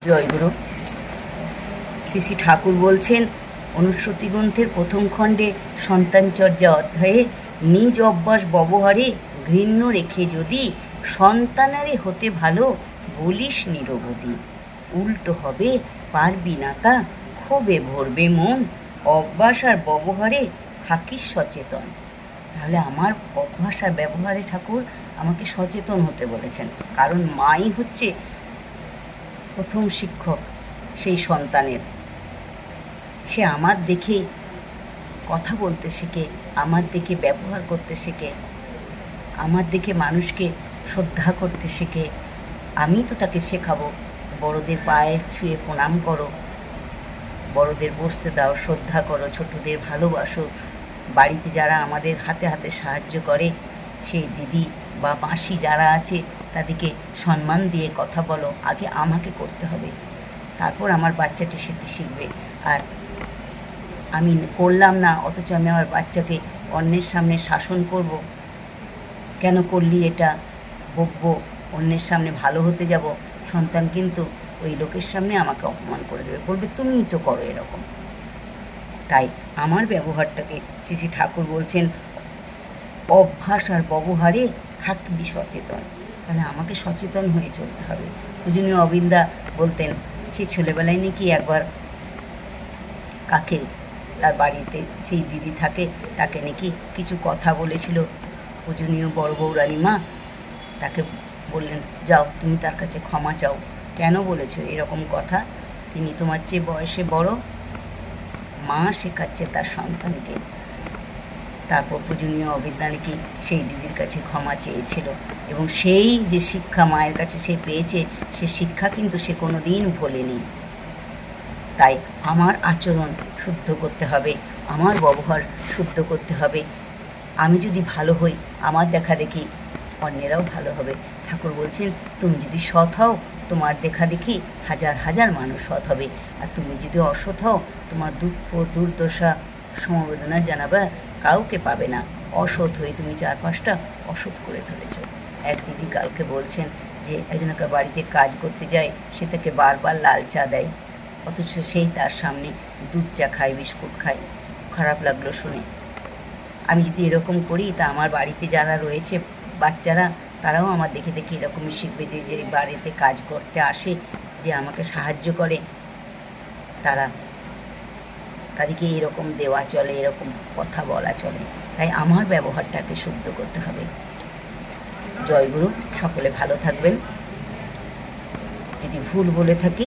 জয়গুরু। শ্রী শ্রী ঠাকুর বলছেন অনুশ্রুতি গ্রন্থের প্রথম খণ্ডে সন্তানচর্যা অধ্যায়ে নিজ অভ্যাস ব্যবহারে ঘৃণ্য রেখে যদি সন্তানারে হতে ভালো বলিস নিরবধি, উল্টো হবে পারবি না তা, ক্ষোভে ভরবে মন, অভ্যাস আর ব্যবহারে থাকিস সচেতন। তাহলে আমার অভ্যাস আর ব্যবহারে ঠাকুর আমাকে সচেতন হতে বলেছেন, কারণ মাই হচ্ছে প্রথম শিক্ষক সেই সন্তানের। সে আমার দেখে কথা বলতে শেখে, আমার দেখে ব্যবহার করতে শেখে, আমার দেখে মানুষকে শ্রদ্ধা করতে শেখে। আমি তো তাকে শেখাবো, বড়দের পায়ে ছুঁয়ে প্রণাম করো, বড়দের বসতে দাও, শ্রদ্ধা করো, ছোটদের ভালোবাসো। বাড়িতে যারা আমাদের হাতে হাতে সাহায্য করে, সেই দিদি বা মাসি যারা আছে তাদেরকে সম্মান দিয়ে কথা বলো। আগে আমাকে করতে হবে, তারপর আমার বাচ্চাটি সেটি শিখবে। আর আমি করলাম না, অথচ আমি আমার বাচ্চাকে অন্যের সামনে শাসন করব, কেন করলি এটা বকবো, অন্যের সামনে ভালো হতে যাব, সন্তান কিন্তু ওই লোকের সামনে আমাকে অপমান করে দেবে, বলবে তুমিই তো করো এরকম। তাই আমার ব্যবহারটাকে শ্রী শ্রী ঠাকুর বলছেন অভ্যাস আর ব্যবহারে থাকবি সচেতন। তাহলে আমাকে সচেতন হয়ে চলতে হবে। পূজনীয় অবিন্দা বলতেন সে ছেলেবেলায় নাকি একবার কাকে তার বাড়িতে সেই দিদি থাকে, তাকে নাকি কিছু কথা বলেছিল। পূজনীয় বড় বৌরানী মা তাকে বললেন, যাও তুমি তার কাছে ক্ষমা চাও, কেন বলেছো এরকম কথা, তিনি তোমার চেয়ে বয়সে বড়। মা শেখাচ্ছে তার সন্তানকে। তারপর পূজনীয় অবিদ্যা নাকি সেই দিদির কাছে ক্ষমা চেয়েছিল, এবং সেই যে শিক্ষা মায়ের কাছে সে পেয়েছে, সে শিক্ষা কিন্তু সে কোনো দিন ভোলেনি। তাই আমার আচরণ শুদ্ধ করতে হবে, আমার ব্যবহার শুদ্ধ করতে হবে। আমি যদি ভালো হই, আমার দেখা দেখি অন্যেরাও ভালো হবে। ঠাকুর বলছেন তুমি যদি সৎ হও, তোমার দেখা দেখি হাজার হাজার মানুষ সৎ হবে। আর তুমি যদি অসৎ হও, তোমার দুঃখ দুর্দশা সমবেদনা জানাবা কাউকে পাবে না। অসৎ হয়ে তুমি 4-5টা অসৎ করে ফেলেছ। এক দিদি কালকে বলছেন যে একজনকে বাড়িতে কাজ করতে যায়, সে তাকে বারবার লাল চা দেয়, অথচ সেই তার সামনে দুধ চা খায়, বিস্কুট খায়। খারাপ লাগলো শুনে। আমি যদি এরকম করি, তা আমার বাড়িতে যারা রয়েছে বাচ্চারা, তারাও আমার দেখে দেখে এরকমই শিখবে, যে যে বাড়িতে কাজ করতে আসে, যে আমাকে সাহায্য করে, তাদেরকে এরকম দেওয়া চলে, এরকম কথা বলা চলে। তাই আমার ব্যবহারটাকে শুদ্ধ করতে হবে। জয়গুরু, সকলে ভালো থাকবেন। যদি ভুল বলে থাকি